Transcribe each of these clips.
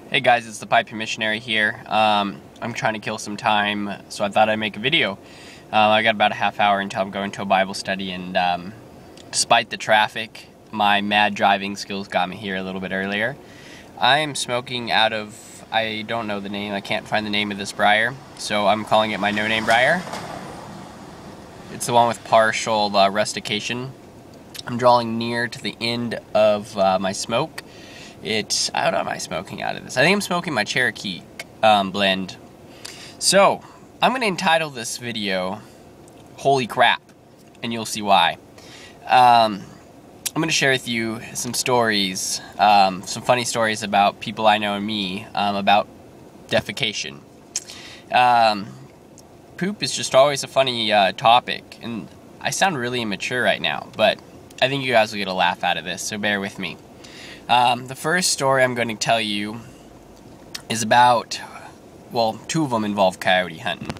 Hey guys, it's the Pipe Missionary here. I'm trying to kill some time, so I thought I'd make a video. I got about a half hour until I'm going to a Bible study, and despite the traffic, my mad driving skills got me here a little bit earlier. I am smoking out of, I don't know the name, I can't find the name of this briar, so I'm calling it my no-name briar. It's the one with partial rustication. I'm drawing near to the end of my smoke. What am I smoking out of this? I think I'm smoking my Cherokee blend. So, I'm going to entitle this video, Holy Crap, and you'll see why. I'm going to share with you some stories, some funny stories about people I know and me, about defecation. Poop is just always a funny topic, and I sound really immature right now, but I think you guys will get a laugh out of this, so bear with me. The first story I'm going to tell you is about, well, two of them involve coyote hunting.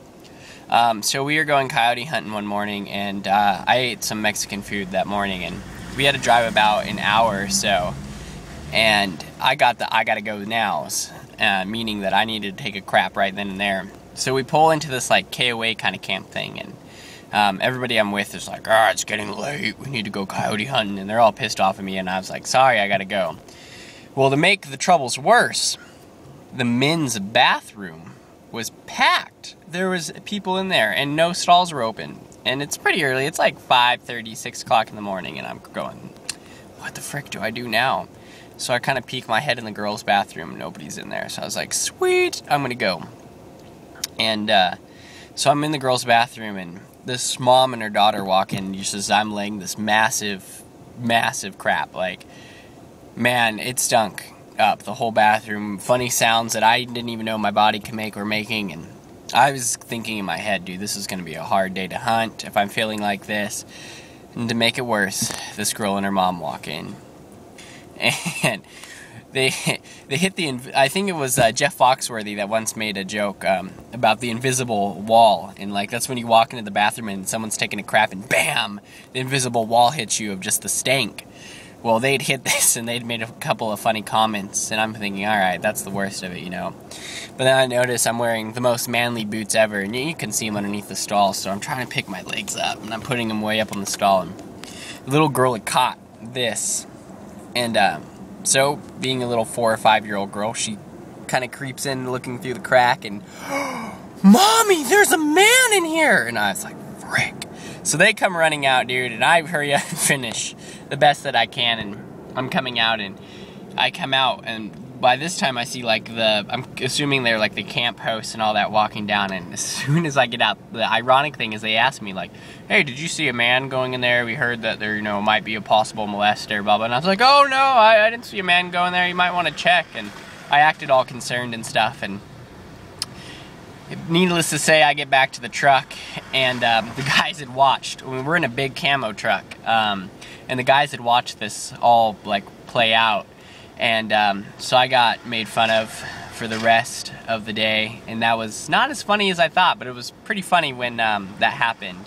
So we were going coyote hunting one morning, and I ate some Mexican food that morning, and we had to drive about an hour or so, and I gotta go nows, meaning that I needed to take a crap right then and there. So we pull into this like KOA kind of camp thing, and everybody I'm with is like, it's getting late, we need to go coyote hunting, and they're all pissed off at me, and I was like, sorry, I gotta go. Well, to make the troubles worse, the men's bathroom was packed. There was people in there, and no stalls were open, and it's pretty early, it's like 5:30, 6 o'clock in the morning, and I'm going, what the frick do I do now? So I kind of peek my head in the girls' bathroom, and nobody's in there, so I was like, sweet, I'm gonna go. And so I'm in the girls' bathroom, and this mom and her daughter walk in, just as I'm laying this massive crap. Like, man, it stunk up the whole bathroom. Funny sounds that I didn't even know my body could make were making, and I was thinking in my head, dude, this is going to be a hard day to hunt if I'm feeling like this. And to make it worse, this girl and her mom walk in, and they hit I think it was Jeff Foxworthy that once made a joke about the invisible wall, and like that's when you walk into the bathroom and someone's taking a crap and bam, the invisible wall hits you of just the stank. Well, they'd hit this and they'd made a couple of funny comments, and I'm thinking, alright, that's the worst of it, you know. But then I notice I'm wearing the most manly boots ever, and you can see them underneath the stall, so I'm trying to pick my legs up, and I'm putting them way up on the stall, and the little girl had caught this, and so, being a little 4 or 5-year-old girl, she kind of creeps in looking through the crack and, Mommy, there's a man in here! And I was like, frick. So they come running out, dude, and I hurry up and finish the best that I can, and I'm coming out, and I come out, and by this time I see like I'm assuming they're like the camp hosts and all that walking down, and as soon as I get out, the ironic thing is they asked me like, hey, did you see a man going in there? We heard that there, might be a possible molester, blah, blah. And I was like, oh no, I didn't see a man go in there, you might want to check. And I acted all concerned and stuff, and needless to say, I get back to the truck, and the guys had watched. We're in a big camo truck, and the guys had watched this all like play out. And so I got made fun of for the rest of the day, and that was not as funny as I thought, but it was pretty funny when that happened.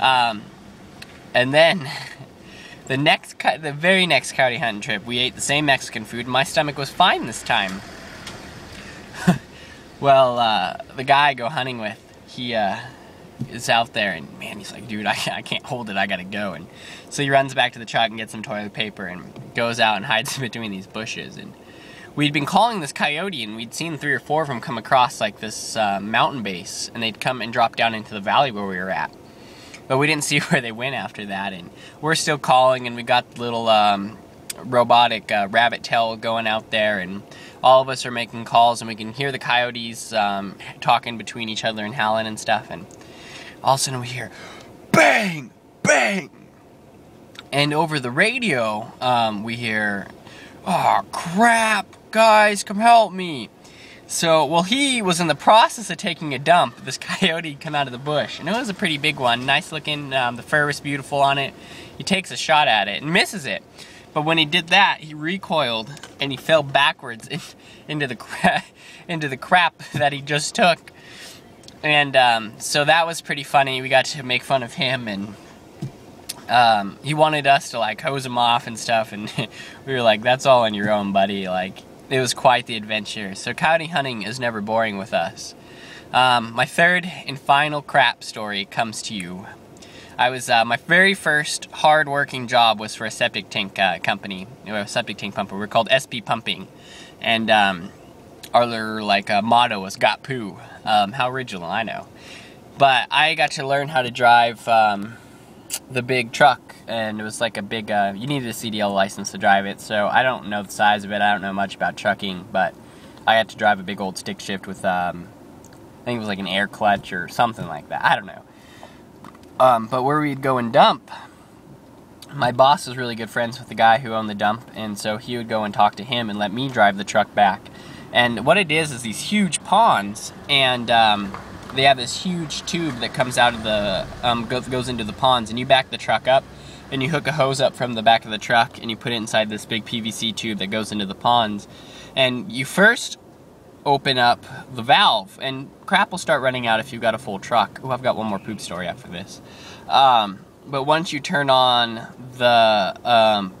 And then the very next coyote hunting trip, we ate the same Mexican food, and my stomach was fine this time. Well, the guy I go hunting with, he is out there, and man, he's like, dude, I can't hold it, I gotta go. And so he runs back to the truck and gets some toilet paper and goes out and hides in between these bushes. And we'd been calling this coyote, and we'd seen 3 or 4 of them come across like this mountain base, and they'd come and drop down into the valley where we were at. But we didn't see where they went after that, and we're still calling, and we got the little robotic rabbit tail going out there, and all of us are making calls, and we can hear the coyotes talking between each other and howling and stuff, and all of a sudden we hear bang, bang, and over the radio we hear, oh crap, guys, come help me. So, well, he was in the process of taking a dump. This coyote come out of the bush, and it was a pretty big one, nice looking, the fur was beautiful on it. He takes a shot at it and misses it. But when he did that, he recoiled and he fell backwards into the crap that he just took. And so that was pretty funny. We got to make fun of him, and he wanted us to like hose him off and stuff, and we were like, that's all on your own, buddy. Like, it was quite the adventure. So coyote hunting is never boring with us. My third and final crap story comes to you. My very first hard-working job was for a septic tank company, a septic tank pumper. We're called SP Pumping, and our motto was "Got poo." How original, I know. But I got to learn how to drive the big truck, and it was like a big. You needed a CDL license to drive it, so I don't know the size of it. I don't know much about trucking, but I had to drive a big old stick shift with I think it was like an air clutch or something like that. I don't know. But where we'd go and dump, my boss was really good friends with the guy who owned the dump, and so he would go and talk to him and let me drive the truck back. And what it is these huge ponds, and they have this huge tube that comes out of the, goes into the ponds, and you back the truck up, and you hook a hose up from the back of the truck, and you put it inside this big PVC tube that goes into the ponds. And you first open up the valve, and crap will start running out if you've got a full truck. Oh, I've got one more poop story after this. But once you turn on the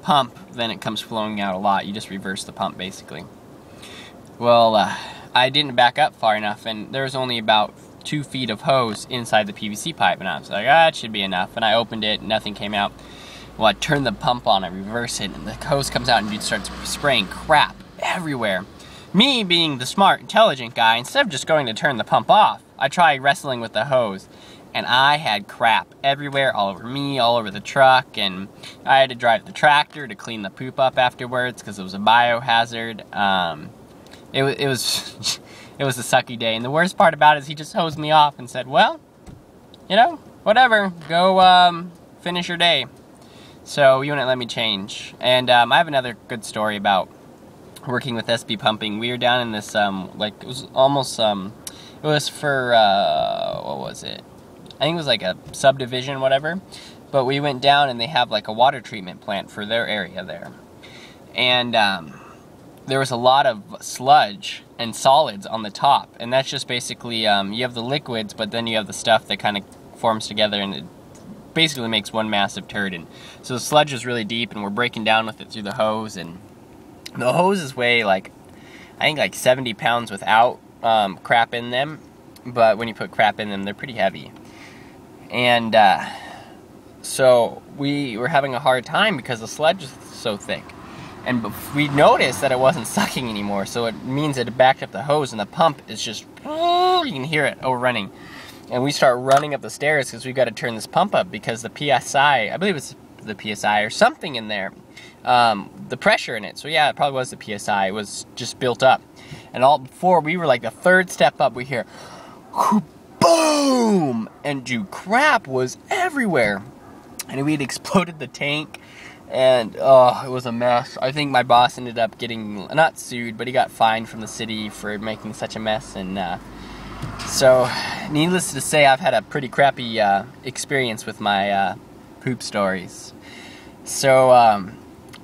pump, then it comes flowing out a lot. You just reverse the pump, basically. Well, I didn't back up far enough, and there was only about 2 feet of hose inside the PVC pipe, and I was like, it should be enough. And I opened it, nothing came out. Well, I turned the pump on, I reverse it, and the hose comes out, and it starts spraying crap everywhere. Me, being the smart, intelligent guy, instead of just going to turn the pump off, I tried wrestling with the hose, and I had crap everywhere, all over me, all over the truck, and I had to drive the tractor to clean the poop up afterwards because it was a biohazard. It was it was a sucky day, and the worst part about it is he just hosed me off and said, well, you know, whatever, go finish your day. So he wouldn't let me change. And I have another good story about working with SP Pumping. We were down in this, it was almost, it was for, what was it? I think it was like a subdivision, whatever. But we went down, and they have like a water treatment plant for their area there. And there was a lot of sludge and solids on the top. And that's just basically, you have the liquids, but then you have the stuff that kind of forms together, and it basically makes one massive turd. And so the sludge is really deep, and we're breaking down with it through the hose, and the hoses weigh I think like 70 pounds without crap in them, but when you put crap in them, they're pretty heavy. And so we were having a hard time because the sludge is so thick. And we noticed that it wasn't sucking anymore, so it means it backed up the hose, and the pump is just, you can hear it overrunning. And we start running up the stairs because we've got to turn this pump up because the PSI, I believe it's the PSI or something in there, the pressure in it. So yeah, it probably was the PSI. It was just built up. And all before we were like the third step up, we hear boom, and dude, crap was everywhere. And we'd exploded the tank, and oh, it was a mess. I think my boss ended up getting, not sued, but he got fined from the city for making such a mess. And so needless to say, I've had a pretty crappy experience with my poop stories. So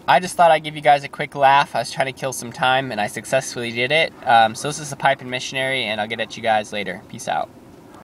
I just thought I'd give you guys a quick laugh. I was trying to kill some time, and I successfully did it. So this is the Piping Missionary, and I'll get at you guys later. Peace out.